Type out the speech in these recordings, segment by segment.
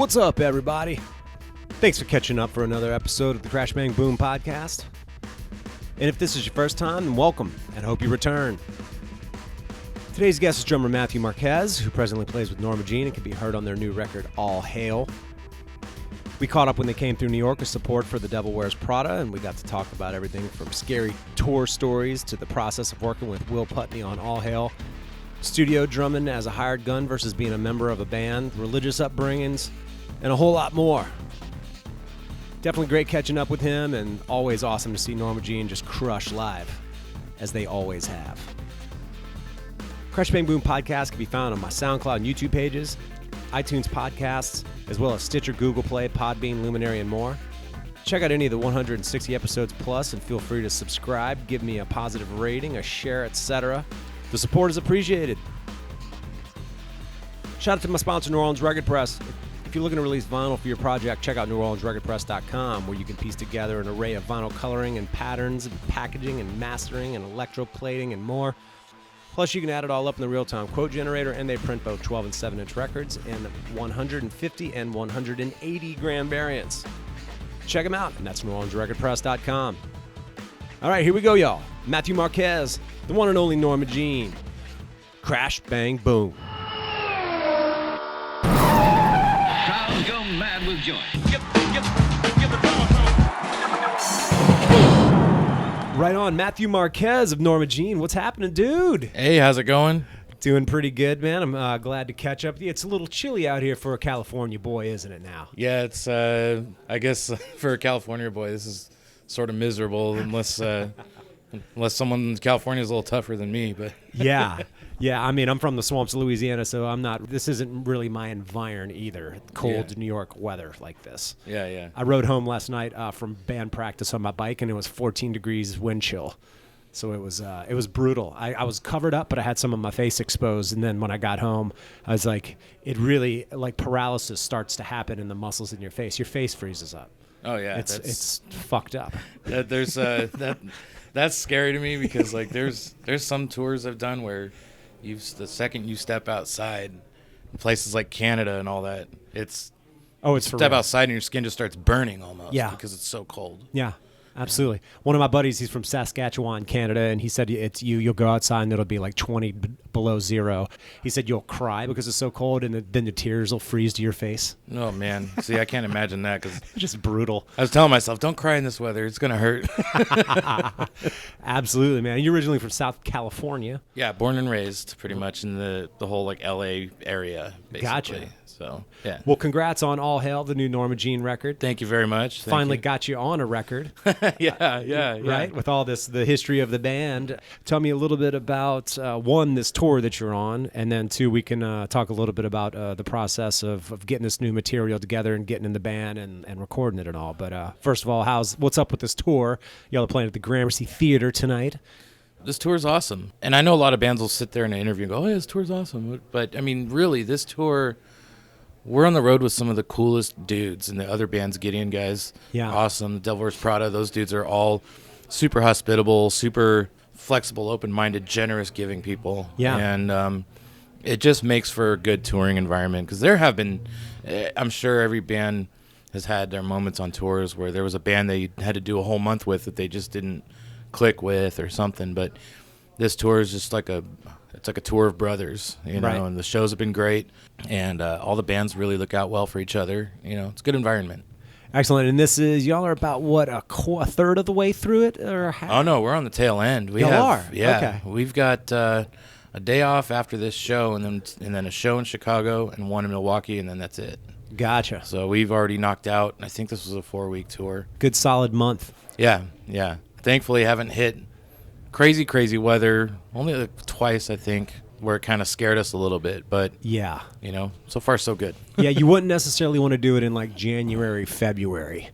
What's up, everybody? Thanks for catching up for another episode of the Crash Bang Boom podcast. And if this is your first time, then welcome, and I hope you return. Today's guest is drummer Matthew Marquez, who presently plays with Norma Jean and can be heard on their new record, All Hail. We caught up when they came through New York with support for The Devil Wears Prada, and we got to talk about everything from scary tour stories to the process of working with Will Putney on All Hail, studio drumming as a hired gun versus being a member of a band, religious upbringings, and a whole lot more. Definitely great catching up with him, and always awesome to see Norma Jean just crush live, as they always have. Crash Bang Boom podcast can be found on my SoundCloud and YouTube pages, iTunes podcasts, as well as Stitcher, Google Play, Podbean, Luminary, and more. Check out any of the 160 episodes plus, and feel free to subscribe, give me a positive rating, a share, etc. The support is appreciated. Shout out to my sponsor, New Orleans Record Press. If you're looking to release vinyl for your project, check out NewOrleansRecordPress.com, where you can piece together an array of vinyl coloring and patterns and packaging and mastering and electroplating and more. Plus, you can add it all up in the real-time quote generator, and they print both 12 and 7-inch records in 150 and 180 gram variants. Check them out, and that's NewOrleansRecordPress.com. All right, here we go, y'all. Matthew Marquez, the one and only Norma Jean. Crash, bang, boom. Crowds go mad with joy. Right on, Matthew Marquez of Norma Jean. What's happening, dude? Hey, how's it going? Doing pretty good, man. I'm glad to catch up with you. It's a little chilly out here for a California boy, isn't it now? Yeah, it's, I guess for a California boy, this is sort of miserable unless someone in California is a little tougher than me, but. Yeah, I mean, I'm from the swamps of Louisiana, so this isn't really my environment either. Cold New York weather like this. Yeah. I rode home last night from band practice on my bike, and it was 14 degrees wind chill. So it was brutal. I was covered up, but I had some of my face exposed, and then when I got home, I was like, it really, like paralysis starts to happen in the muscles in your face. Your face freezes up. Oh, yeah. It's fucked up. That's scary to me because, like, there's some tours I've done where the second you step outside, places like Canada and all that, step outside and your skin just starts burning almost because it's so cold. Yeah, absolutely. One of my buddies, he's from Saskatchewan, Canada, and he said you'll go outside and it'll be like 20 below zero. He said you'll cry because it's so cold, and then the tears will freeze to your face. Oh, man. See, I can't imagine that because it's just brutal. I was telling myself, don't cry in this weather. It's going to hurt. Absolutely, man. You're originally from South California. Yeah, born and raised pretty much in the whole like LA area, basically. Gotcha. So, yeah. Well, congrats on All Hail, the new Norma Jean record. Thank you very much. Finally got you on a record. Yeah. Right? With all this, the history of the band. Tell me a little bit about, one, this tour that you're on, and then two, we can talk a little bit about the process of getting this new material together and getting in the band and recording it and all. But first of all, what's up with this tour? Y'all are playing at the Gramercy Theater tonight. This tour's awesome. And I know a lot of bands will sit there in an interview and go, oh, yeah, this tour's awesome. But, I mean, really, this tour, we're on the road with some of the coolest dudes, and the other bands, Gideon guys, awesome. The Devil Wears Prada, those dudes are all super hospitable, super flexible, open-minded, generous, giving people. Yeah. And it just makes for a good touring environment because there have been, I'm sure every band has had their moments on tours where there was a band they had to do a whole month with that they just didn't click with or something. But this tour is just like it's like a tour of brothers, you know, right. And the shows have been great, and all the bands really look out well for each other. You know, it's a good environment. Excellent. And this is, y'all are about, what, a third of the way through it? Or how? Oh, no, we're on the tail end. Y'all are? Yeah. Okay. We've got a day off after this show, and then a show in Chicago and one in Milwaukee, and then that's it. Gotcha. So we've already knocked out, I think this was a 4-week tour. Good solid month. Yeah. Thankfully, haven't hit crazy weather, only like twice, I think, where it kind of scared us a little bit. But, yeah, you know, so far so good. Yeah, you wouldn't necessarily want to do it in like January, February.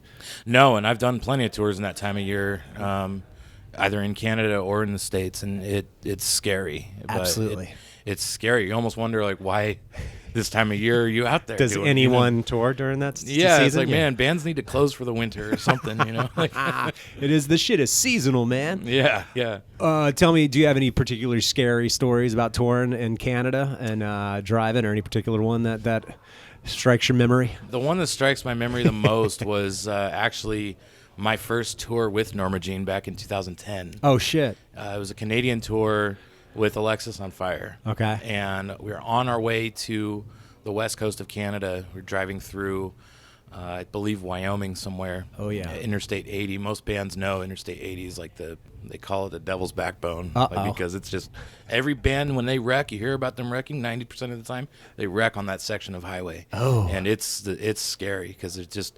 No, and I've done plenty of tours in that time of year, either in Canada or in the States, and it's scary. Absolutely. It's scary. You almost wonder, like, why this time of year are you out there? Does anyone tour during that season? It's like, man, bands need to close for the winter or something, you know? Like, the shit is seasonal, man. Yeah. Tell me, do you have any particularly scary stories about touring in Canada and driving, or any particular one that strikes your memory? The one that strikes my memory the most was actually my first tour with Norma Jean back in 2010. Oh, shit. It was a Canadian tour with Alexis on Fire. Okay. And we were on our way to the west coast of Canada. We're driving through, I believe, Wyoming somewhere. Oh, yeah. Interstate 80. Most bands know Interstate 80 is like they call it the devil's backbone. Because it's just, every band, when they wreck, you hear about them wrecking, 90% of the time, they wreck on that section of highway. Oh. And it's scary because it's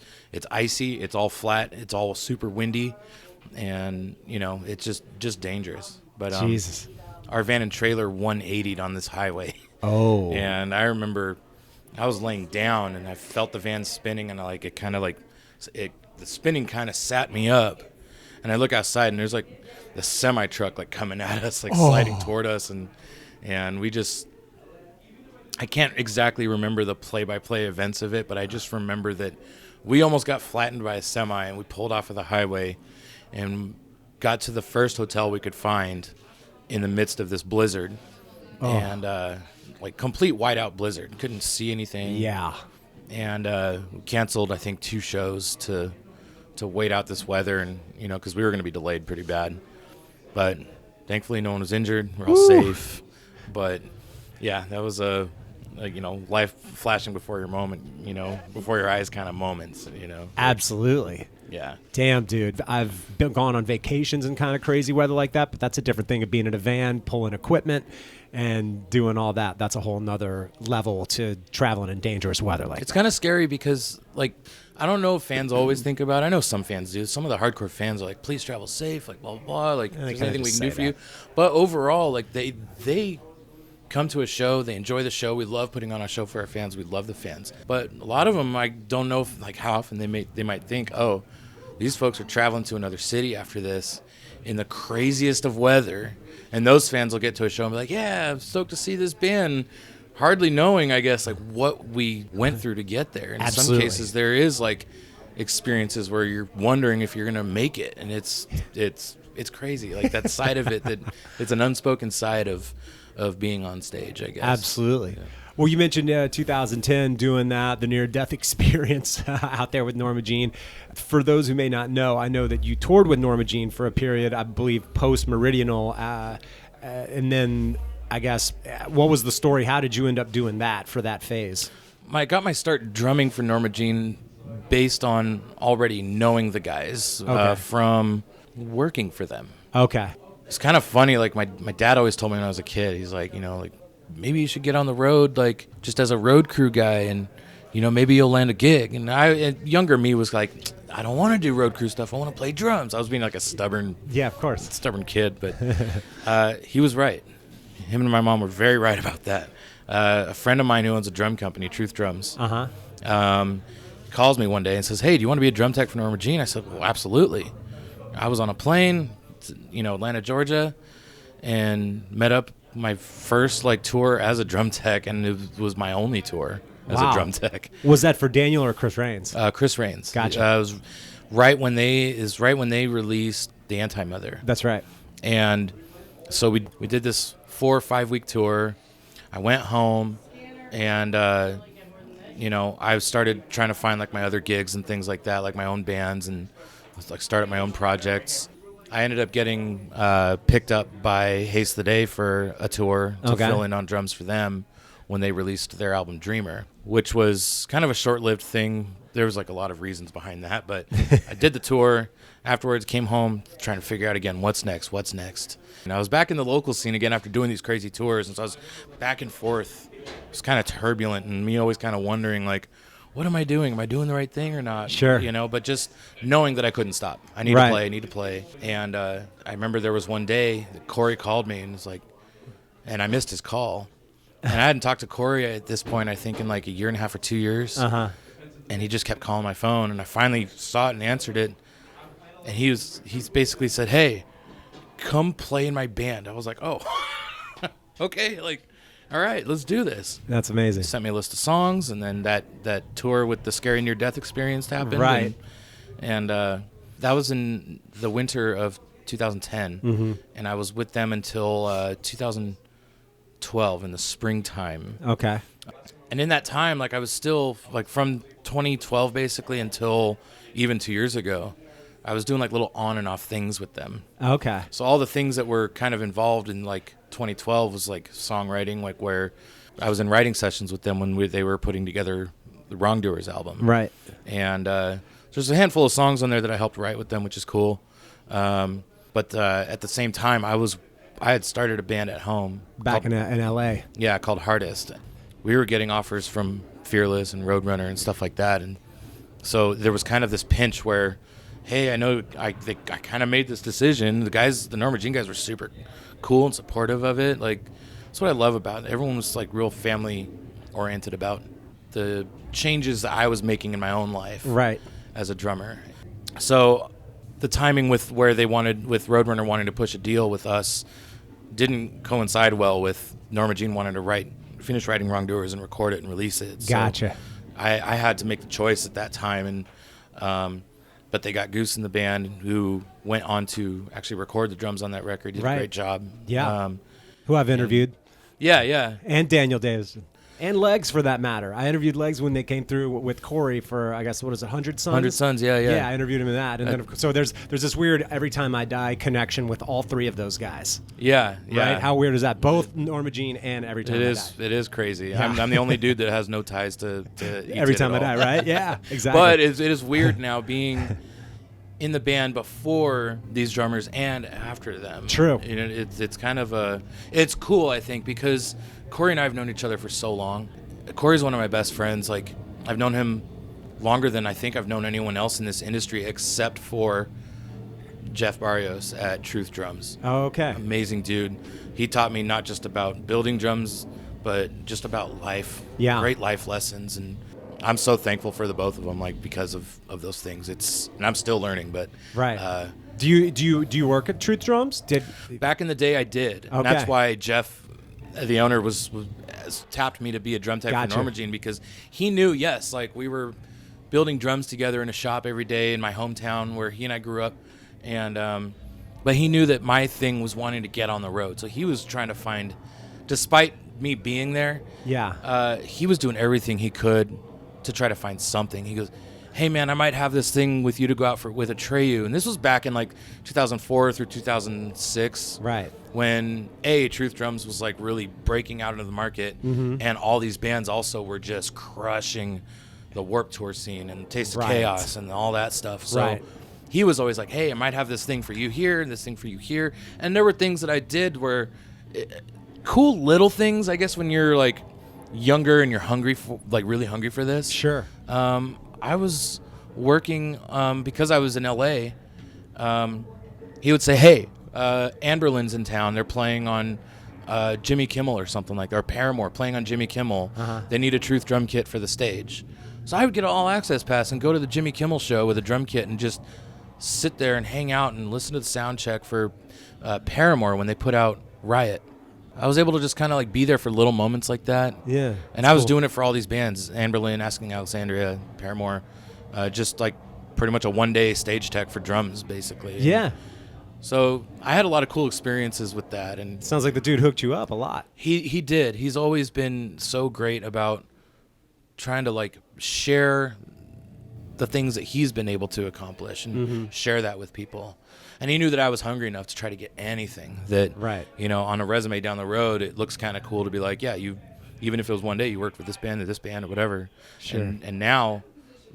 icy, it's all flat, it's all super windy, and, it's just dangerous. But Jesus. Our van and trailer 180'd on this highway. Oh. And I remember I was laying down and I felt the van spinning, and the spinning kind of sat me up. And I look outside and there's like the semi truck like coming at us, like sliding toward us, and we just, I can't exactly remember the play-by-play events of it, but I just remember that we almost got flattened by a semi, and we pulled off of the highway and got to the first hotel we could find in the midst of this blizzard. And like complete whiteout blizzard, couldn't see anything. Yeah. And we canceled, I think, 2 shows to wait out this weather, and because we were going to be delayed pretty bad. But thankfully no one was injured. We're all safe. But yeah, that was a life flashing before your moment, before your eyes kind of moments, Absolutely. Yeah. Damn, dude. I've gone on vacations in kind of crazy weather like that, but that's a different thing of being in a van, pulling equipment, and doing all that. That's a whole nother level to traveling in dangerous weather like It's kind of scary because, like, I don't know if fans always think about it. I know some fans do. Some of the hardcore fans are like, please travel safe, like, blah, blah, blah. Like, if there's anything we can do for you. But overall, like, they come to a show, they enjoy the show. We love putting on a show for our fans. We love the fans. But a lot of them, I don't know how often they might think, oh, these folks are traveling to another city after this in the craziest of weather. And those fans will get to a show and be like, yeah, I'm stoked to see this band, hardly knowing, I guess, like what we went through to get there. In some cases, there is like experiences where you're wondering if you're going to make it. And it's crazy. Like that side of it, that it's an unspoken side of being on stage, I guess. Absolutely. Yeah. Well, you mentioned 2010 doing that, the near-death experience out there with Norma Jean. For those who may not know, I know that you toured with Norma Jean for a period, I believe, post-Meridional. And then, I guess, what was the story? How did you end up doing that for that phase? I got my start drumming for Norma Jean based on already knowing the guys from working for them. Okay. It's kind of funny. Like, my dad always told me when I was a kid, he's like, maybe you should get on the road, like, just as a road crew guy, and, maybe you'll land a gig. And younger me was like, I don't want to do road crew stuff. I want to play drums. I was being like a stubborn kid, but he was right. Him and my mom were very right about that. A friend of mine who owns a drum company, Truth Drums, calls me one day and says, hey, do you want to be a drum tech for Norma Jean? I said, well, absolutely. I was on a plane, Atlanta, Georgia, and met up my first tour as a drum tech, and it was my only tour as a drum tech. Was that for Daniel or Chris Rains? Chris Rains. Gotcha. It was right when they released The Anti-Mother. That's right. And so we did this 4 or 5 week tour. I went home, and I started trying to find my other gigs and things like that, like my own bands, and started my own projects. I ended up getting picked up by Haste the Day for a tour to fill in on drums for them when they released their album Dreamer, which was kind of a short-lived thing. There was a lot of reasons behind that, but I did the tour. Afterwards, came home trying to figure out again, what's next? And I was back in the local scene again after doing these crazy tours, and so I was back and forth. It was kind of turbulent, and me always kind of wondering, what am I doing? Am I doing the right thing or not? Sure. But just knowing that I couldn't stop. I need to play. And I remember there was one day that Corey called me and was like, and I missed his call. And I hadn't talked to Corey at this point, I think, in a year and a half or 2 years. Uh-huh. And he just kept calling my phone, and I finally saw it and answered it. And he's basically said, hey, come play in my band. I was like, oh, okay, all right, let's do this. That's amazing. He sent me a list of songs, and then that tour with the scary near-death experience happened. Right. And that was in the winter of 2010, and I was with them until 2012 in the springtime. Okay. And in that time, like I was still like from 2012 basically until even 2 years ago, I was doing like little on and off things with them. Okay. So all the things that were kind of involved in like 2012 was like songwriting, like where I was in writing sessions with them when they were putting together the Wrongdoers album. Right. And there's a handful of songs on there that I helped write with them, which is cool. But at the same time, I had started a band at home. Back in L.A. Yeah, called Hardest. We were getting offers from Fearless and Roadrunner and stuff like that. And so there was kind of this pinch where, hey, I know I kind of made this decision. The Norma Jean guys were super cool and supportive of it. Like, that's what I love about it. Everyone was like real family oriented about the changes that I was making in my own life. Right. As a drummer. So the timing with Roadrunner wanting to push a deal with us didn't coincide well with Norma Jean wanting to finish writing Wrongdoers and record it and release it. So gotcha. I had to make the choice at that time, and but they got Goose in the band, who went on to actually record the drums on that record. Did a great job. Yeah. Who I've interviewed. Yeah. And Daniel Davison. And Legs, for that matter. I interviewed Legs when they came through with Corey for, I guess, what is it, 100 Sons? 100 Sons, yeah. Yeah, I interviewed him in that. And then, so there's this weird Every Time I Die connection with all three of those guys. Yeah. Right? How weird is that? Both Norma Jean and Every Time I Die. It is crazy. Yeah. I'm the only dude that has no ties to Every Time I Die, right? Yeah, exactly. But it is weird now being in the band before these drummers and after them. True. You know, it's kind of it's cool, I think, because Corey and I have known each other for so long. Corey's one of my best friends. Like, I've known him longer than I think I've known anyone else in this industry, except for Jeff Barrios at Truth Drums. Oh, okay. Amazing dude. He taught me not just about building drums, but just about life. Yeah. Great life lessons, and I'm so thankful for the both of them, like, because of those things. And I'm still learning, but right. Do you work at Truth Drums? Back in the day I did. Okay. And that's why Jeff, the owner, was tapped me to be a drum tech for Norma Jean, because he knew, yes, like, we were building drums together in a shop every day in my hometown where he and I grew up, and but he knew that my thing was wanting to get on the road. So he was trying to find, despite me being there, he was doing everything he could to try to find something. He goes, hey man, I might have this thing with you to go out with Atreyu. And this was back in like 2004 through 2006. Right. When Truth Drums was like really breaking out into the market, and all these bands also were just crushing the Warped Tour scene and Taste of Chaos and all that stuff. So he was always like, hey, I might have this thing for you here and this thing for you here. And there were things that I did where cool little things, I guess, when you're like younger and you're hungry for, like, really hungry for this. Sure. I was working because I was in LA. He would say, hey, Anberlin's in town. They're playing on Jimmy Kimmel or something like that, or Paramore playing on Jimmy Kimmel. They need a Truth drum kit for the stage. So I would get an all-access pass and go to the Jimmy Kimmel show with a drum kit and just sit there and hang out and listen to the sound check for Paramore when they put out Riot. I was able to just kind of like be there for little moments like that. Yeah. And I was doing it for all these bands, Anberlin, Asking Alexandria, Paramore, just like pretty much a one-day stage tech for drums, basically. Yeah. So I had a lot of cool experiences with that. And sounds like the dude hooked you up a lot. He did. He's always been so great about trying to like share the things that he's been able to accomplish and share that with people. And he knew that I was hungry enough to try to get anything that, you know, on a resume down the road, it looks kind of cool to be like, yeah, even if it was one day you worked with this band or whatever. Sure. And now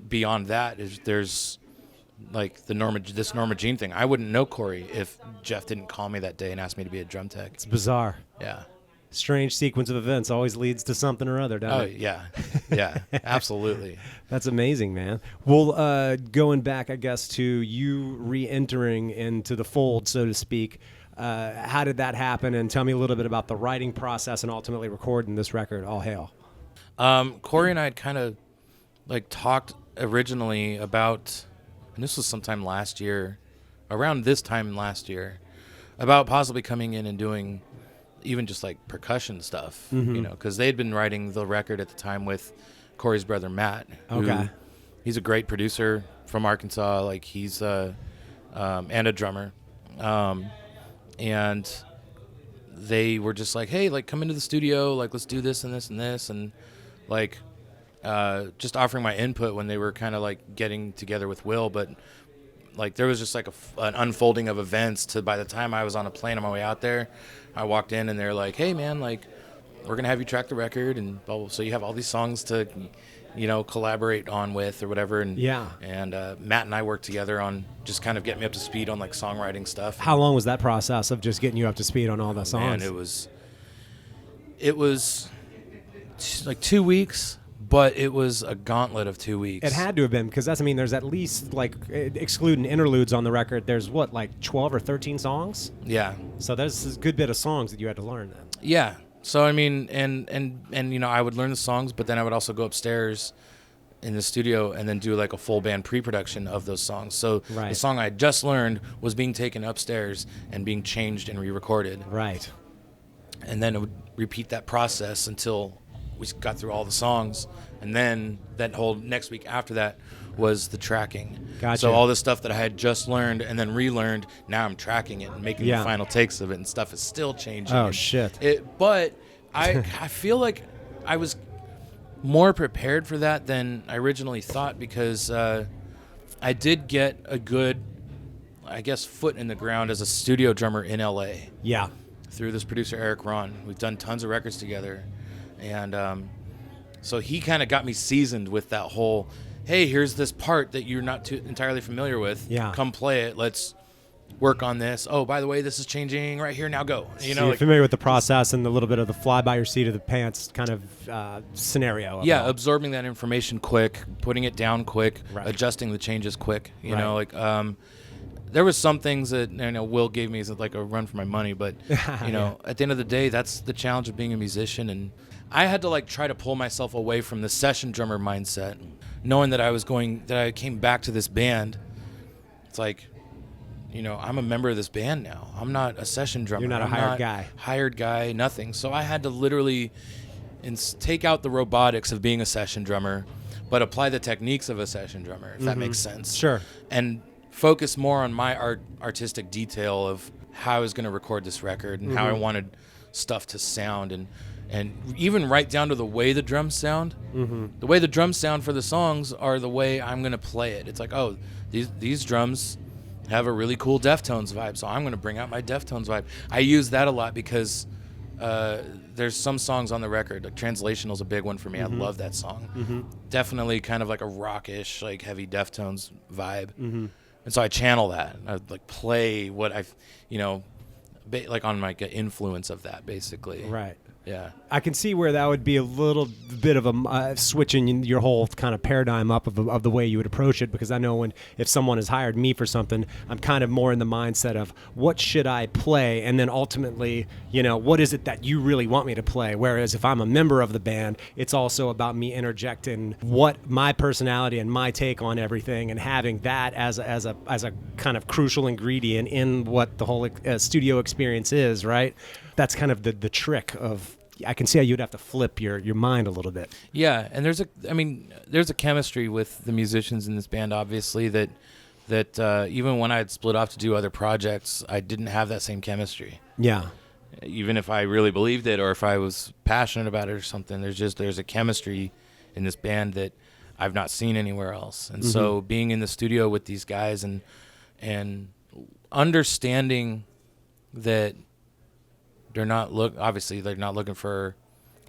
beyond that there's like this Norma Jean thing. I wouldn't know Corey if Jeff didn't call me that day and ask me to be a drum tech. It's bizarre. Yeah. Strange sequence of events always leads to something or other, doesn't it? Yeah, absolutely. That's amazing, man. Well, going back, I guess, to you re-entering into the fold, so to speak, how did that happen? And tell me a little bit about the writing process and ultimately recording this record, All Hail. Corey and I had kind of like talked originally about, and this was sometime last year, around this time last year, about possibly coming in and doing even just like percussion stuff, you know, because they had been writing the record at the time with Corey's brother Matt. He's a great producer from Arkansas. Like he's and a drummer, and they were just like, hey, like come into the studio, like let's do this and this and this, and like just offering my input when they were kind of like getting together with Will, but like there was just like an unfolding of events to by the time I was on a plane on my way out there, I walked in and they're like, hey man, like we're gonna have you track the record and blah, blah, so you have all these songs to collaborate on with or whatever. And Matt and I worked together on just kind of getting me up to speed on like songwriting stuff. How long was that process of just getting you up to speed on all the songs? Man, it was like 2 weeks. But it was a gauntlet of 2 weeks. It had to have been, because there's at least, like, excluding interludes on the record, there's, 12 or 13 songs? Yeah. So there's a good bit of songs that you had to learn then. Yeah. So, I mean, and I would learn the songs, but then I would also go upstairs in the studio and then do, like, a full band pre-production of those songs. So the song I just learned was being taken upstairs and being changed and re-recorded. Right. And then it would repeat that process until we got through all the songs, and then that whole next week after that was the tracking. Gotcha. So all the stuff that I had just learned and then relearned, now I'm tracking it and making the final takes of it, and stuff is still changing. Oh, shit. But I feel like I was more prepared for that than I originally thought, because I did get a good, I guess, foot in the ground as a studio drummer in L.A. Yeah. Through this producer, Eric Ron. We've done tons of records together. And so he kind of got me seasoned with that whole, hey, here's this part that you're not too entirely familiar with. Yeah. Come play it. Let's work on this. Oh, by the way, this is changing right here. Now go. So you're familiar with the process and the little bit of the fly by your seat of the pants kind of scenario. Yeah, absorbing that information quick, putting it down quick, adjusting the changes quick. You know, like there was some things that Will gave me as like a run for my money, but at the end of the day, that's the challenge of being a musician. And I had to like try to pull myself away from the session drummer mindset, knowing that I came back to this band. It's like, I'm a member of this band now. I'm not a session drummer. You're not a hired guy, nothing. So I had to literally take out the robotics of being a session drummer, but apply the techniques of a session drummer, if that makes sense. Sure. And focus more on my artistic detail of how I was going to record this record and how I wanted stuff to sound, and even right down to the way the drums sound. The way the drums sound for the songs are the way I'm going to play it. It's like, oh, these drums have a really cool Deftones vibe, so I'm going to bring out my Deftones vibe. I use that a lot because there's some songs on the record, like Translational's a big one for me. I love that song. Definitely kind of like a rockish, like heavy Deftones vibe. And so I channel that. I like play what I've, like on like an influence of that, basically. Right. Yeah. I can see where that would be a little bit of a switching your whole kind of paradigm up of the way you would approach it, because I know if someone has hired me for something, I'm kind of more in the mindset of what should I play, and then ultimately, what is it that you really want me to play? Whereas if I'm a member of the band, it's also about me interjecting what my personality and my take on everything, and having that as a kind of crucial ingredient in what the whole studio experience is, right? That's kind of the trick of, I can see how you'd have to flip your mind a little bit. Yeah, and there's a chemistry with the musicians in this band, obviously, that even when I had split off to do other projects, I didn't have that same chemistry. Yeah. Even if I really believed it or if I was passionate about it or something, there's a chemistry in this band that I've not seen anywhere else. And so being in the studio with these guys and understanding that they're not looking for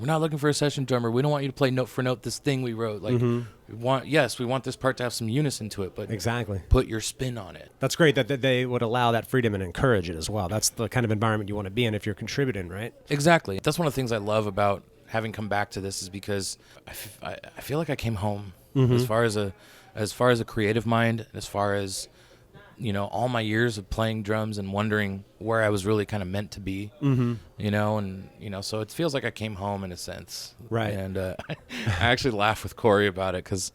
a session drummer. We don't want you to play note for note this thing we wrote. Like we want this part to have some unison to it, but exactly put your spin on it. That's great that they would allow that freedom and encourage it as well. That's the kind of environment you want to be in if you're contributing, right? Exactly. That's one of the things I love about having come back to this, is because I feel like I came home as far as a creative mind, as far as all my years of playing drums and wondering where I was really kind of meant to be, so it feels like I came home in a sense. Right. And I actually laughed with Corey about it, because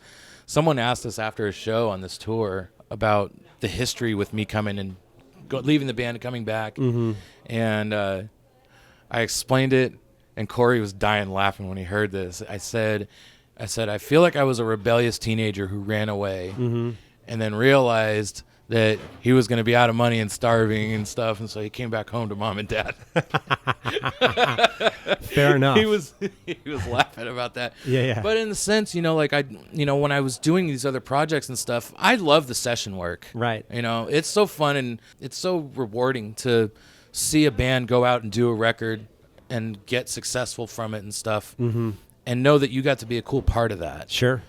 someone asked us after a show on this tour about the history with me coming and leaving the band and coming back. And I explained it, and Corey was dying laughing when he heard this. I said, I feel like I was a rebellious teenager who ran away and then realized that he was going to be out of money and starving and stuff, and so he came back home to mom and dad. Fair enough. He was laughing about that. Yeah. But in the sense, like when I was doing these other projects and stuff, I love the session work. Right. It's so fun and it's so rewarding to see a band go out and do a record and get successful from it and stuff, and know that you got to be a cool part of that. Sure.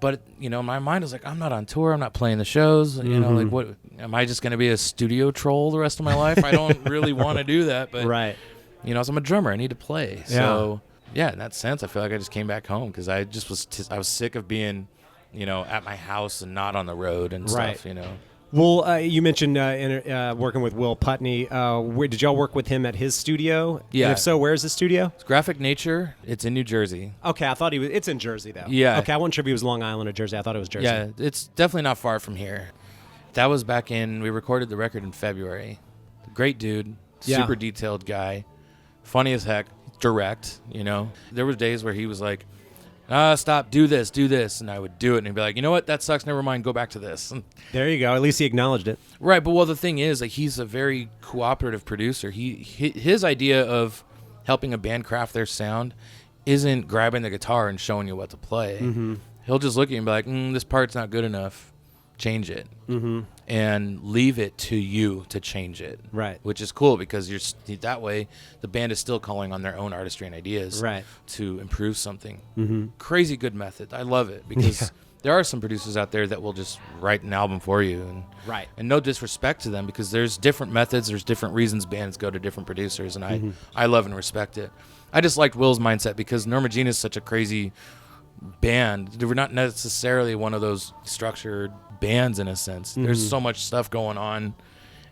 But my mind is like, I'm not on tour. I'm not playing the shows. Like, what am I just going to be a studio troll the rest of my life? I don't really want to do that. But right. So I'm a drummer. I need to play. Yeah. So yeah, in that sense, I feel like I just came back home because I just I was sick of being, at my house and not on the road and stuff. Well, you mentioned working with Will Putney. Where did y'all work with him at his studio? Yeah. And if so, where's the studio? It's Graphic Nature. It's in New Jersey. Okay, I thought it's in Jersey, though. Yeah. Okay, I wasn't sure if he was Long Island or Jersey. I thought it was Jersey. Yeah, it's definitely not far from here. That was we recorded the record in February. Great dude. Super detailed guy. Funny as heck. Direct, There were days where he was like, stop, do this, and I would do it, and he'd be like, you know what, that sucks, never mind, go back to this. And there you go, at least he acknowledged it. Right, but the thing is, like, he's a very cooperative producer. His idea of helping a band craft their sound isn't grabbing the guitar and showing you what to play. He'll just look at you and be like, this part's not good enough, change it. And leave it to you to change it. Right. Which is cool because that way the band is still calling on their own artistry and ideas to improve something. Crazy good method. I love it because there are some producers out there that will just write an album for you. And no disrespect to them because there's different methods, there's different reasons bands go to different producers, and I love and respect it. I just liked Will's mindset because Norma Jean is such a crazy band. They were not necessarily one of those structured bands in a sense. There's so much stuff going on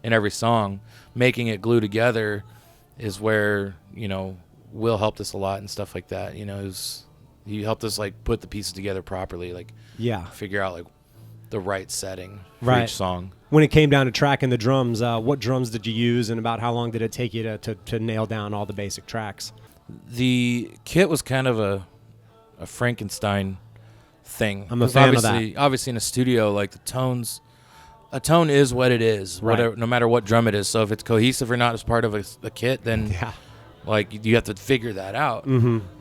in every song. Making it glue together is where Will helped us a lot and stuff like that. He helped us like put the pieces together properly, like figure out like the right setting for each song. When it came down to tracking the drums, what drums did you use, and about how long did it take you to nail down all the basic tracks? The kit was kind of a Frankenstein thing. I'm a fan of that. Obviously, in a studio, like a tone is what it is, no matter what drum it is. So if it's cohesive or not as part of a kit, then like you have to figure that out.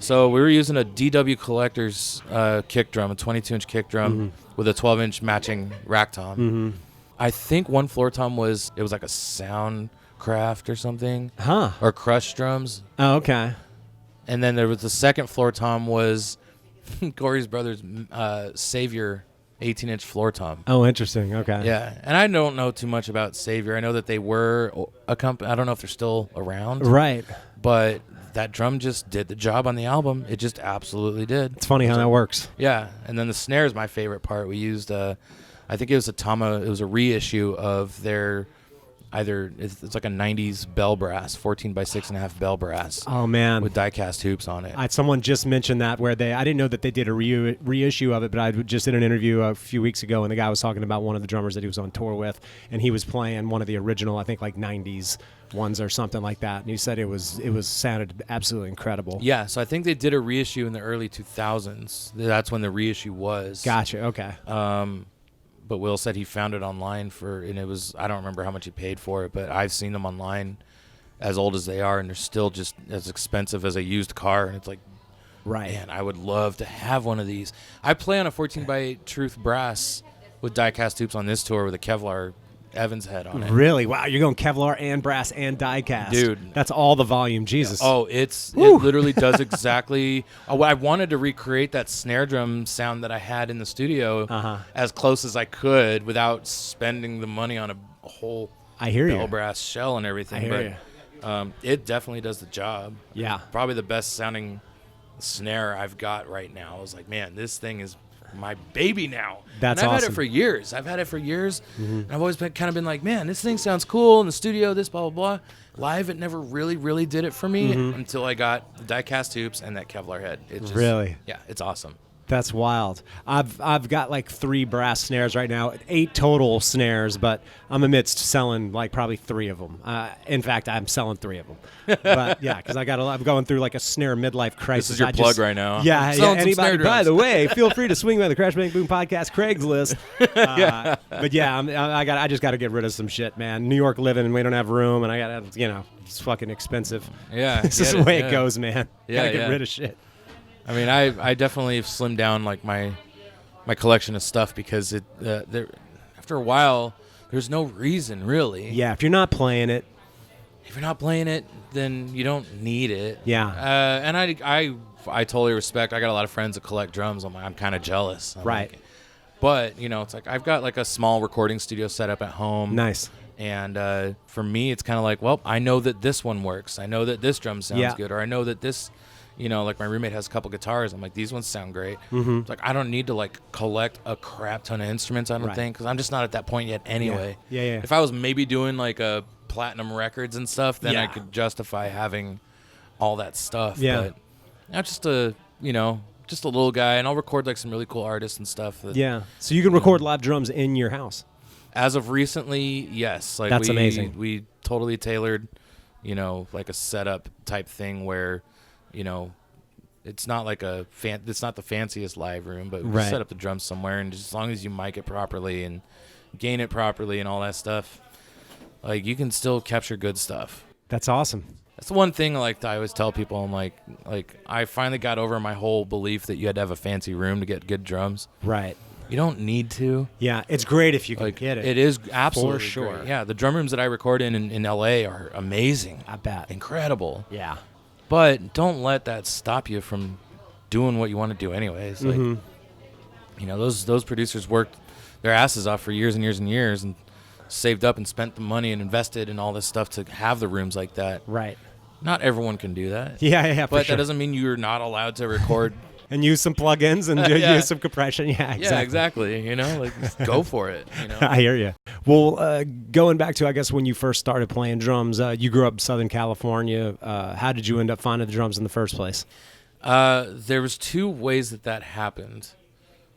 So we were using a DW Collector's kick drum, a 22-inch kick drum with a 12-inch matching rack tom. I think one floor tom was like a Soundcraft or something, or Crush drums. Oh, okay. And then there was the second floor tom was Corey's brother's Savior 18-inch floor tom. Oh, interesting. Okay. Yeah, and I don't know too much about Savior. I know that they were a company. I don't know if they're still around. Right. But that drum just did the job on the album. It just absolutely did. It's funny how that works. Yeah, and then the snare is my favorite part. We used, I think it was a reissue of their it's like a 90s bell brass, 14 by 6.5 bell brass. Oh man, with die-cast hoops on it. Someone just mentioned that I didn't know that they did a reissue of it, but I just did an interview a few weeks ago, and the guy was talking about one of the drummers that he was on tour with, and he was playing one of the original, I think like 90s ones or something like that, and he said it sounded absolutely incredible. Yeah, so I think they did a reissue in the early 2000s. That's when the reissue was. Gotcha. Okay. But Will said he found it online and it was, I don't remember how much he paid for it, but I've seen them online as old as they are, and they're still just as expensive as a used car. And it's like, man, I would love to have one of these. I play on a 14 by 8 Truth brass with die-cast hoops on this tour with a Kevlar Evans head on it. Really? Wow, you're going Kevlar and brass and die-cast. Dude. That's all the volume. Jesus. Oh, it literally does exactly. I wanted to recreate that snare drum sound that I had in the studio as close as I could without spending the money on a whole bell brass shell and everything. It definitely does the job. Yeah. Probably the best sounding snare I've got right now. I was like, man, this thing is my baby now. That's and I've awesome. had it for years. And I've always been like, man, this thing sounds cool in the studio, this blah, blah, blah. Live, it never really, really did it for me until I got the die-cast hoops and that Kevlar head. It just, really? Yeah, it's awesome. That's wild. I've got like 3 brass snares right now, 8 total snares, but I'm amidst selling like probably 3 of them. In fact, I'm selling 3 of them. But yeah, because I'm going through like a snare midlife crisis. This is your plug right now. Yeah, Selling some anybody, snare by drums. the way, feel free to swing by the Crash Bang Boom Podcast Craigslist. But yeah, I just got to get rid of some shit, man. New York living and we don't have room, and I got to, it's fucking expensive. Yeah. This is the way it goes, man. Yeah, Gotta get rid of shit. I mean, I definitely have slimmed down like my collection of stuff because after a while, there's no reason really. Yeah, if you're not playing it, then you don't need it. Yeah. And I totally respect. I got a lot of friends that collect drums. I'm kind of jealous. Right. But it's like I've got like a small recording studio set up at home. Nice. And for me, it's kind of like, well, I know that this one works. I know that this drum sounds good, or I know that this. Like my roommate has a couple guitars. I'm like, these ones sound great. Mm-hmm. It's like I don't need to like collect a crap ton of instruments. I don't think, because I'm just not at that point yet anyway. Yeah. If I was maybe doing like a platinum records and stuff, then I could justify having all that stuff. Yeah. But I'm just a little guy, and I'll record like some really cool artists and stuff. Yeah. So you can record live drums in your house. As of recently, yes. Like That's amazing. We totally tailored, like a setup type thing where. It's not like it's not the fanciest live room, but we set up the drums somewhere, and just as long as you mic it properly and gain it properly and all that stuff, like you can still capture good stuff. That's awesome. That's the one thing like I always tell people. I'm like I finally got over my whole belief that you had to have a fancy room to get good drums. Right. You don't need to. Yeah, it's great if you can get it. It is absolutely for sure. great. Yeah, the drum rooms that I record in LA are amazing. I bet. Incredible. Yeah. But don't let that stop you from doing what you want to do anyways. Like, those producers worked their asses off for years and years and years and saved up and spent the money and invested in all this stuff to have the rooms like that. Right. Not everyone can do that. Yeah, But sure. that doesn't mean you're not allowed to record. And use some plugins and use some compression. Yeah, exactly. Yeah, exactly. Just go for it. I hear you. Well, going back to, I guess, when you first started playing drums, you grew up in Southern California. How did you end up finding the drums in the first place? There was 2 ways that happened.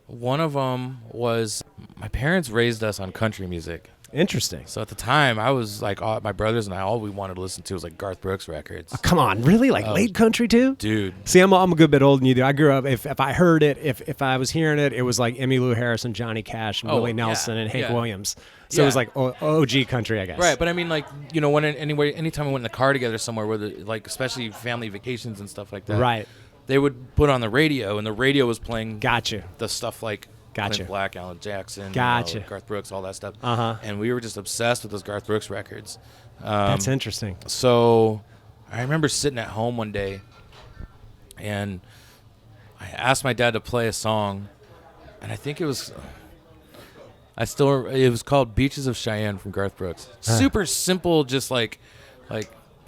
One of them was my parents raised us on country music. Interesting. So at the time, I was like, my brothers and I, all we wanted to listen to was like Garth Brooks records. Oh, come on, really? Like late country too? Dude. See, I'm a good bit older than you do. I grew up, if I heard it, if I was hearing it, it was like Emmylou Harris and Johnny Cash and Willie Nelson and Hank Williams. So it was like OG country, I guess. Right, but I mean, like, anytime we went in the car together somewhere, like especially family vacations and stuff like that. Right. They would put on the radio, and the radio was playing. Gotcha. The stuff like. Clint Black, Alan Jackson, Garth Brooks, all that stuff. And we were just obsessed with those Garth Brooks records. That's interesting. So I remember sitting at home one day, and I asked my dad to play a song, and I think it was called Beaches of Cheyenne from Garth Brooks. Super simple, just like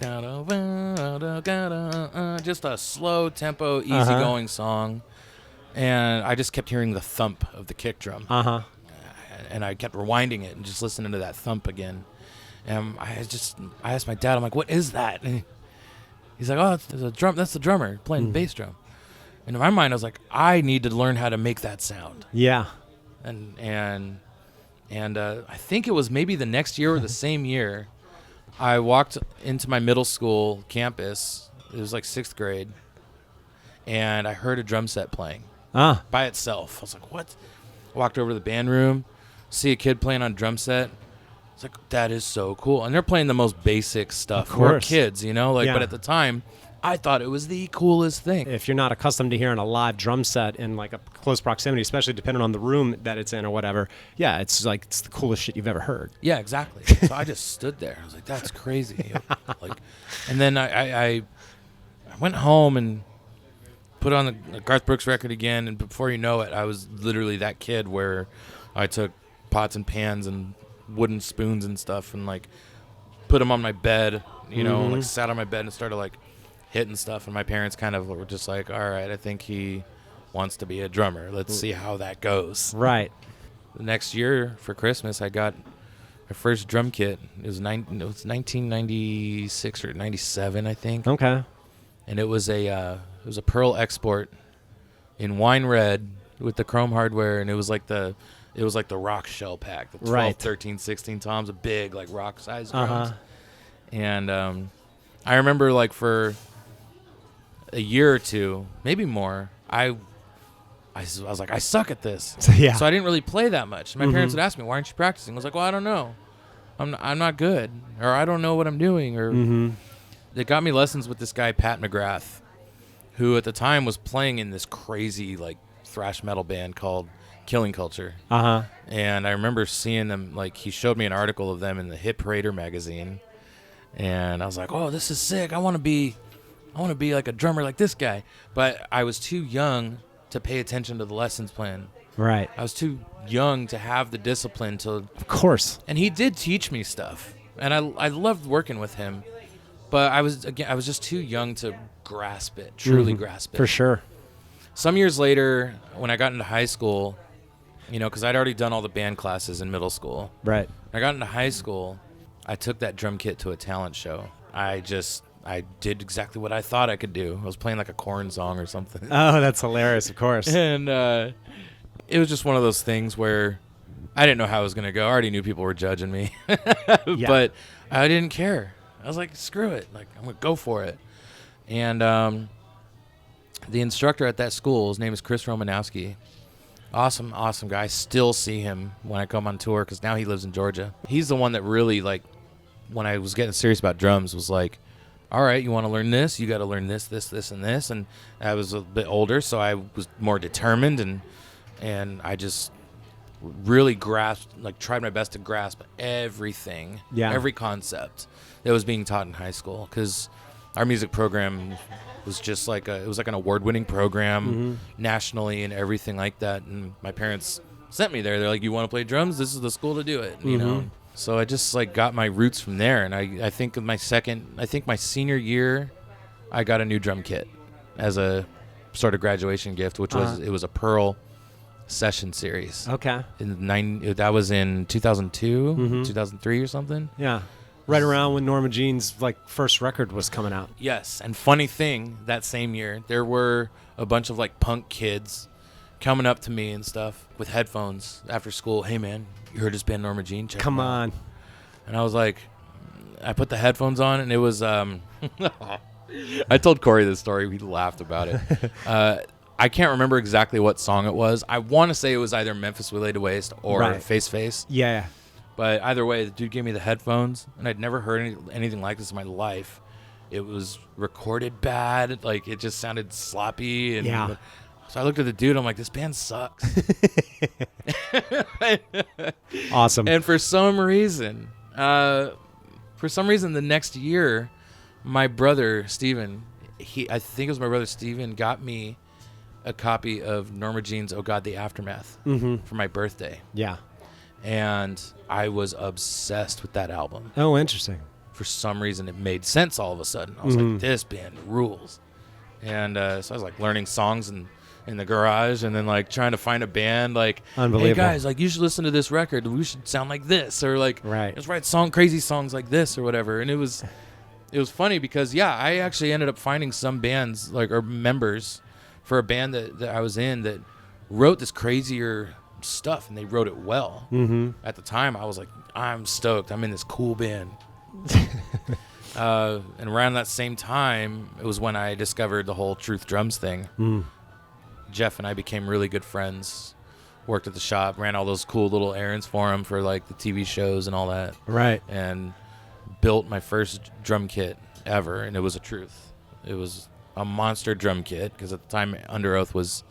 just a slow tempo, easygoing song. And I just kept hearing the thump of the kick drum. And I kept rewinding it and just listening to that thump again. And I asked my dad, I'm like, what is that? And he's like, oh, it's a drum. That's the drummer playing bass drum. And in my mind, I was like, I need to learn how to make that sound. Yeah. And I think it was maybe the next year or the same year, I walked into my middle school campus. It was like 6th grade. And I heard a drum set playing. By itself. I was like, what? I walked over to the band room, see a kid playing on a drum set. It's like, that is so cool. And they're playing the most basic stuff. Of course. We're kids, but at the time, I thought it was the coolest thing. If you're not accustomed to hearing a live drum set in like a close proximity, especially depending on the room that it's in or whatever, it's the coolest shit you've ever heard. Yeah, exactly. So I just stood there. I was like, that's crazy. And then I went home and put on the Garth Brooks record again, and before you know it, I was literally that kid where I took pots and pans and wooden spoons and stuff and like put them on my bed, like sat on my bed and started like hitting stuff, and my parents kind of were just like, all right, I think he wants to be a drummer. Let's see how that goes. Right. The next year for Christmas, I got my first drum kit. It was 1996 or 97, I think. Okay. And it was a Pearl Export in wine red with the chrome hardware, and it was like the rock shell pack, the 12, 13, 16 toms, a big like rock size drums. And I remember like for a year or two, maybe more, I was like, I suck at this. So I didn't really play that much. My parents would ask me, why aren't you practicing? I was like, well, I don't know. I'm not good, or I don't know what I'm doing. Or they got me lessons with this guy, Pat McGrath, who at the time was playing in this crazy like thrash metal band called Killing Culture. And I remember seeing them, like he showed me an article of them in the Hit Parader magazine. And I was like, oh, this is sick. I want to be like a drummer like this guy. But I was too young to pay attention to the lessons plan. Right. I was too young to have the discipline to. Of course. And he did teach me stuff, and I loved working with him. But I was just too young to grasp it, truly grasp it. For sure. Some years later, when I got into high school, because I'd already done all the band classes in middle school. Right. When I got into high school, I took that drum kit to a talent show. I did exactly what I thought I could do. I was playing like a Korn song or something. Oh, that's hilarious, of course. And it was just one of those things where I didn't know how it was going to go. I already knew people were judging me. But I didn't care. I was like, screw it. Like, I'm going to go for it. And the instructor at that school, his name is Chris Romanowski. Awesome, awesome guy. I still see him when I come on tour because now he lives in Georgia. He's the one that really, like, when I was getting serious about drums, was like, all right, you want to learn this? You got to learn this, this, this, and this. And I was a bit older, so I was more determined, and I just really tried my best to grasp everything, every concept that was being taught in high school, because our music program was just like it was like an award-winning program nationally and everything like that. And my parents sent me there. They're like, you want to play drums? This is the school to do it, you know? So I just like got my roots from there. And I think my senior year, I got a new drum kit as a sort of graduation gift, which was a Pearl Session series. Okay. That was in 2002, 2003 or something. Yeah. Right around when Norma Jean's like first record was coming out. Yes. And funny thing, that same year, there were a bunch of like punk kids coming up to me and stuff with headphones after school. Hey man, you heard this band Norma Jean? Come on. And I was like, I put the headphones on, and it was I told Corey this story. We laughed about it. I can't remember exactly what song it was. I want to say it was either Memphis We Laid to Waste or Face Face. Yeah. But either way, the dude gave me the headphones, and I'd never heard anything like this in my life. It was recorded bad. Like, it just sounded sloppy. And so I looked at the dude. I'm like, this band sucks. Awesome. And for some reason, the next year, my brother, Steven, I think it was my brother Steven, got me a copy of Norma Jean's Oh God, the Aftermath for my birthday. Yeah. And I was obsessed with that album. Oh, interesting. For some reason, it made sense all of a sudden. I was like, this band rules. And so I was like learning songs in the garage, and then like trying to find a band, like, hey guys, like, you should listen to this record. We should sound like this, or like, let's write crazy songs like this or whatever. And it was funny because I actually ended up finding some bands or members for a band that I was in that wrote this crazier stuff, and they wrote it well. At the time, I was like, I'm stoked. I'm in this cool band. And around that same time, it was when I discovered the whole Truth Drums thing. Jeff and I became really good friends. Worked at the shop, ran all those cool little errands for him for like the TV shows and all that. Right. And built my first drum kit ever, and it was a Truth. It was a monster drum kit because at the time Under Oath was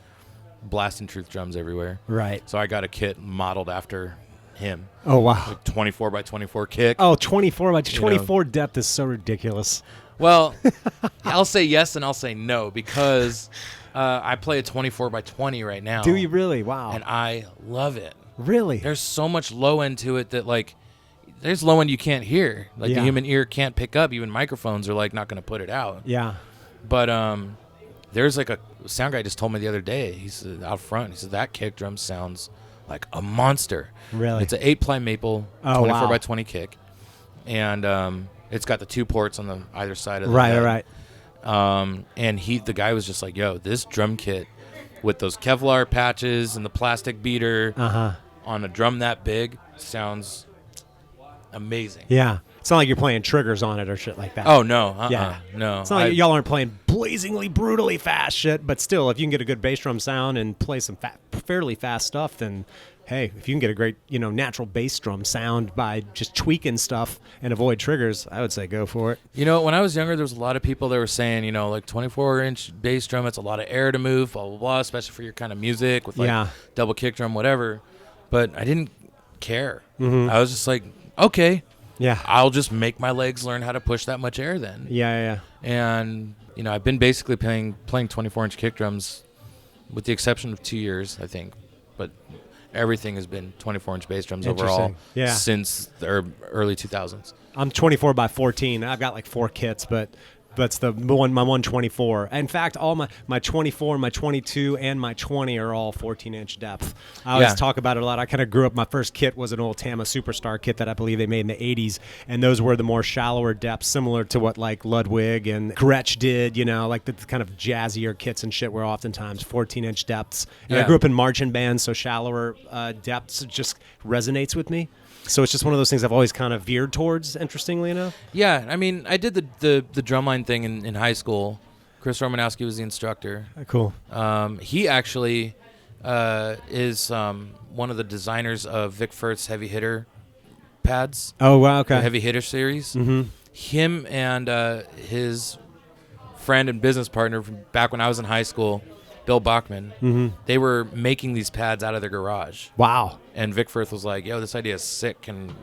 blasting Truth drums everywhere. Right. So I got a kit modeled after him. Oh, wow. Like 24 by 24 kick. Oh, 24 by 24 depth is so ridiculous. Well, I'll say yes and I'll say no because I play a 24 by 20 right now. Do you really? Wow. And I love it. Really? There's so much low end to it that like there's low end you can't hear. Like the human ear can't pick up. Even microphones are like not going to put it out. Yeah. But there's like a sound guy just told me the other day. He said out front, he said that kick drum sounds like a monster. Really? It's an 8-ply maple 24 by 20 kick, and it's got the 2 ports on the either side of the head. Right. And the guy was just like, "Yo, this drum kit with those Kevlar patches and the plastic beater on a drum that big sounds amazing. Yeah. It's not like you're playing triggers on it or shit like that. Oh, no. Yeah. No. It's not like y'all aren't playing blazingly, brutally fast shit, but still, if you can get a good bass drum sound and play some fairly fast stuff, then, hey, if you can get a great, natural bass drum sound by just tweaking stuff and avoid triggers, I would say go for it. When I was younger, there was a lot of people that were saying, like 24-inch bass drum, it's a lot of air to move, blah, blah, blah, especially for your kind of music with like double kick drum, whatever. But I didn't care. I was just like, okay. Yeah. I'll just make my legs learn how to push that much air then. Yeah. And, I've been basically playing 24-inch kick drums with the exception of 2 years, I think. But everything has been 24-inch bass drums overall since the early 2000s. I'm 24 by 14. I've got like 4 kits, but that's my 124. In fact, all my 24, my 22, and my 20 are all 14-inch depth. I always talk about it a lot. I kind of grew up, my first kit was an old Tama Superstar kit that I believe they made in the 80s, and those were the more shallower depths, similar to what like Ludwig and Gretsch did, like the kind of jazzier kits and shit were oftentimes 14-inch depths. And I grew up in marching bands, so shallower depths just resonates with me. So it's just one of those things I've always kind of veered towards, interestingly enough. Yeah, I mean, I did the drumline thing in high school. Chris Romanowski was the instructor. Cool. He actually is one of the designers of Vic Firth's Heavy Hitter pads. Oh, wow, okay. The Heavy Hitter series. Mm-hmm. Him and his friend and business partner from back when I was in high school, Bill Bachman, they were making these pads out of their garage. Wow. And Vic Firth was like, yo, this idea is sick. And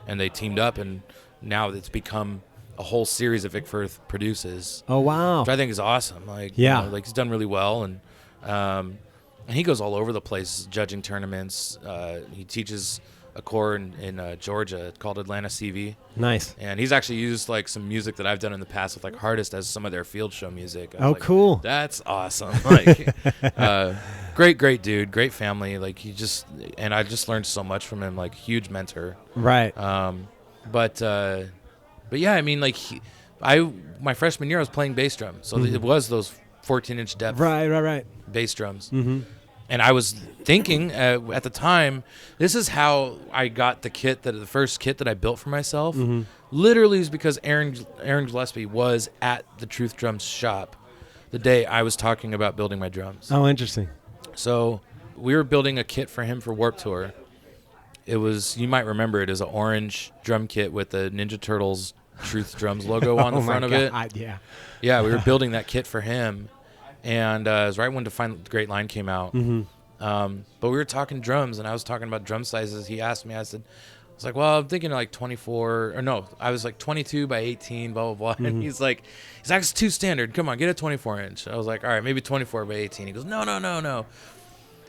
they teamed up, and now it's become a whole series that Vic Firth produces. Oh, wow. Which I think is awesome. He's done really well. And he goes all over the place judging tournaments. He teaches a corps in Georgia called Atlanta CV. Nice. And he's actually used like some music that I've done in the past with like Hardest as some of their field show music. Cool. That's awesome. Great dude, great family. And I just learned so much from him, like huge mentor. Right. But yeah, I mean, my freshman year I was playing bass drum, so it was those 14-inch depth. Right. Bass drums. Mm-hmm. And I was thinking at the time, this is how I got the first kit that I built for myself. Mm-hmm. Literally is because Aaron Gillespie was at the Truth Drums shop the day I was talking about building my drums. Oh, interesting. So we were building a kit for him for Warped Tour. It was, you might remember it as an orange drum kit with the Ninja Turtles Truth Drums logo on the front of it. Yeah, we were building that kit for him. And it was right when Define the Great Line came out. Mm-hmm. But we were talking drums, and I was talking about drum sizes. He asked me, I was like, well, I'm thinking like 24, or no, I was like 22 by 18, blah, blah, blah. Mm-hmm. And he's like, it's too standard. Come on, get a 24-inch. I was like, all right, maybe 24 by 18. He goes, no.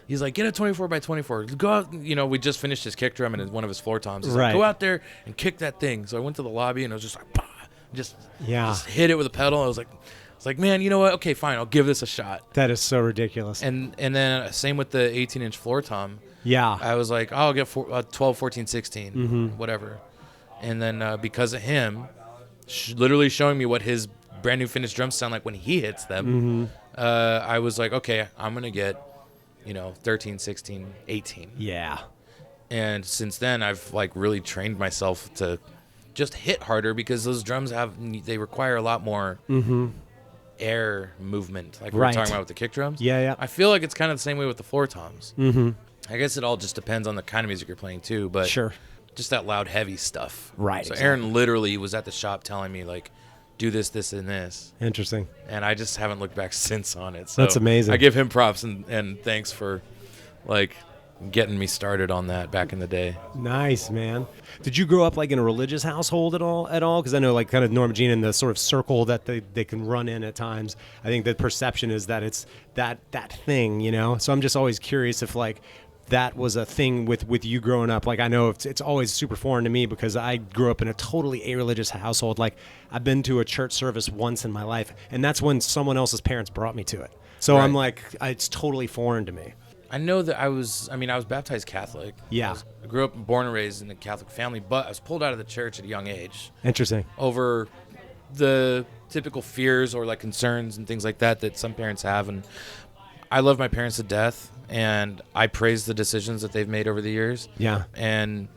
He's like, get a 24 by 24. Go out, we just finished his kick drum and one of his floor toms. He's like, go out there and kick that thing. So I went to the lobby, and I was just like, bah, just hit it with a pedal. I was like, man, you know what? Okay, fine. I'll give this a shot. That is so ridiculous. And then same with the 18-inch floor tom. Yeah. I was like, I'll get 12, 14, 16, whatever. And then because of him, literally showing me what his brand new finished drums sound like when he hits them, I was like, okay, I'm going to get, 13, 16, 18. Yeah. And since then, I've really trained myself to just hit harder because those drums they require a lot more air movement, like we were talking about with the kick drums. Yeah. I feel like it's kind of the same way with the floor toms. Mm-hmm. I guess it all just depends on the kind of music you're playing too, but sure, just that loud, heavy stuff. Right. So Aaron literally was at the shop telling me do this, this, and this. Interesting. And I just haven't looked back since on it. So that's amazing. I give him props and thanks for getting me started on that back in the day. Nice, man. Did you grow up in a religious household at all? Because I know kind of Norma Jean and the sort of circle that they can run in at times. I think the perception is that it's that thing, So I'm just always curious if that was a thing with you growing up. I know it's always super foreign to me because I grew up in a totally irreligious household. I've been to a church service once in my life, and that's when someone else's parents brought me to it. So I'm it's totally foreign to me. I know that I was baptized Catholic. Yeah. I grew up born and raised in a Catholic family, but I was pulled out of the church at a young age. Interesting. Over the typical fears or concerns and things like that some parents have. And I love my parents to death, and I praise the decisions that they've made over the years. Yeah. And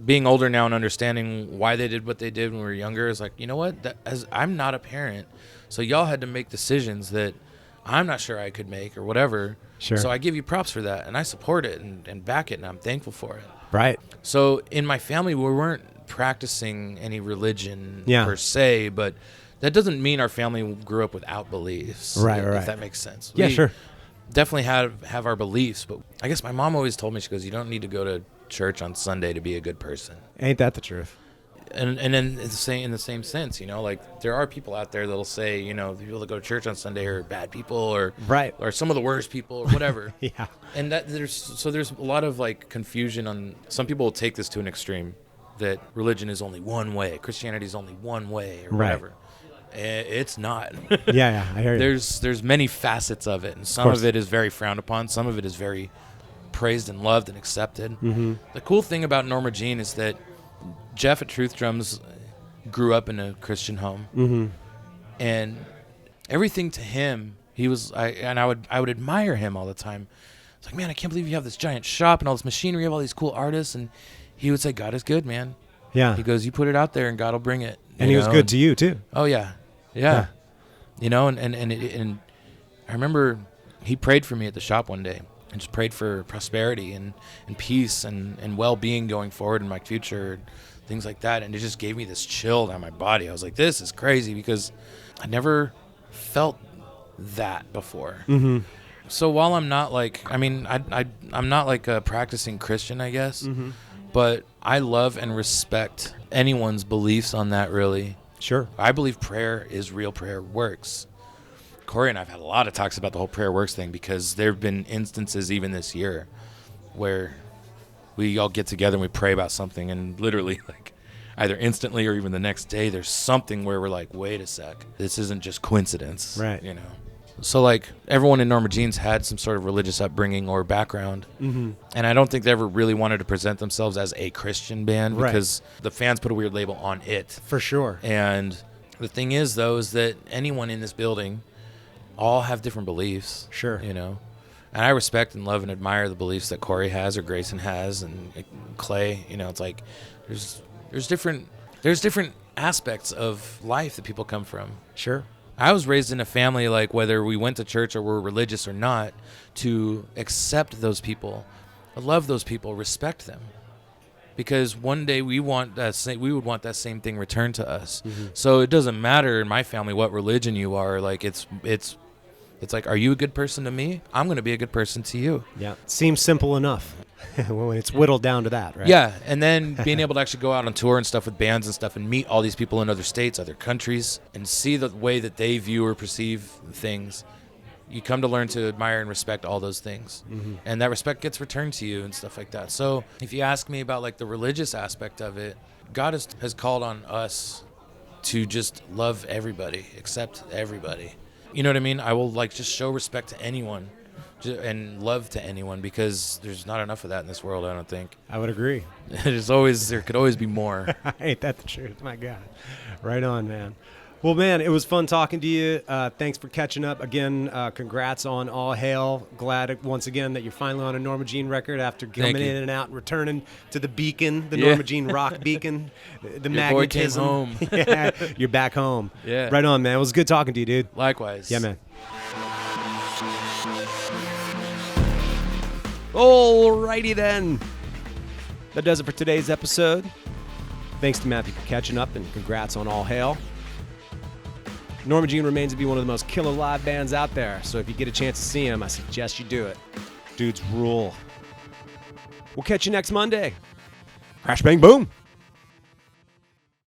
being older now and understanding why they did what they did when we were younger is like, you know what? As I'm not a parent, so y'all had to make decisions that I'm not sure I could make or whatever. Sure. So I give you props for that, and I support it and back it, and I'm thankful for it. Right. So in my family, we weren't practicing any religion per se, but that doesn't mean our family grew up without beliefs. Right. If that makes sense. Yeah, sure. Definitely have our beliefs, but I guess my mom always told me, she goes, you don't need to go to church on Sunday to be a good person. Ain't that the truth? And then in the same sense, you know, like there are people out there that'll say, you know, the people that go to church on Sunday are bad people or some of the worst people or whatever. Yeah. And that there's a lot of like confusion on, some people will take this to an extreme, that religion is only one way, Christianity is only one way or whatever. It's not. Yeah, I hear you. There's many facets of it, and some of it is very frowned upon, some of it is very praised and loved and accepted. Mm-hmm. The cool thing about Norma Jean is that Jeff at Truth Drums grew up in a Christian home, mm-hmm. and everything to him, I would admire him all the time. It's like, man, I can't believe you have this giant shop and all this machinery, you have all these cool artists, and he would say, God is good, man. Yeah. He goes, you put it out there, and God will bring it. And he was good to you too. Oh yeah. You know, and I remember he prayed for me at the shop one day. And just prayed for prosperity and peace and well-being going forward in my future, and things like that. And it just gave me this chill down my body. I was like, this is crazy, because I never felt that before. Mm-hmm. So while I'm not like, I'm not like a practicing Christian, I guess, mm-hmm. but I love and respect anyone's beliefs on that, really. Sure. I believe prayer is real, prayer works. Corey and I have had a lot of talks about the whole prayer works thing, because there have been instances even this year where we all get together and we pray about something, and literally like either instantly or even the next day there's something where we're like, wait a sec, this isn't just coincidence. Right. You know. So like everyone in Norma Jean's had some sort of religious upbringing or background. Mm-hmm. And I don't think they ever really wanted to present themselves as a Christian band, because the fans put a weird label on it. For sure. And the thing is, though, is that anyone in this building all have different beliefs. Sure. You know, and I respect and love and admire the beliefs that Corey has or Grayson has and Clay. You know, it's like there's different aspects of life that people come from. Sure. I was raised in a family, like whether we went to church or were religious or not, to accept those people, love those people, respect them. Because one day we would want that same thing returned to us. Mm-hmm. So it doesn't matter in my family what religion you are. Like it's like, are you a good person to me? I'm going to be a good person to you. Yeah. Seems simple enough when it's whittled down to that, right? Yeah. And then being able to actually go out on tour and stuff with bands and stuff and meet all these people in other states, other countries, and see the way that they view or perceive things. You come to learn to admire and respect all those things. Mm-hmm. And that respect gets returned to you and stuff like that. So if you ask me about like the religious aspect of it, God has called on us to just love everybody, accept everybody. You know what I mean? I will like just show respect to anyone and love to anyone, because there's not enough of that in this world, I don't think. I would agree. There could always be more. Ain't that the truth? My God. Right on, man. Well, man, it was fun talking to you. Thanks for catching up. Again, congrats on All Hail. Glad, once again, that you're finally on a Norma Jean record after coming in and out and returning to the beacon, the Norma Jean rock beacon, the Your magnetism. boy came home. Yeah, you're back home. Yeah. Right on, man. It was good talking to you, dude. Likewise. Yeah, man. Alrighty, then. That does it for today's episode. Thanks to Matthew for catching up, and congrats on All Hail. Norma Jean remains to be one of the most killer live bands out there, so if you get a chance to see him, I suggest you do it. Dudes rule. We'll catch you next Monday. Crash, bang, boom!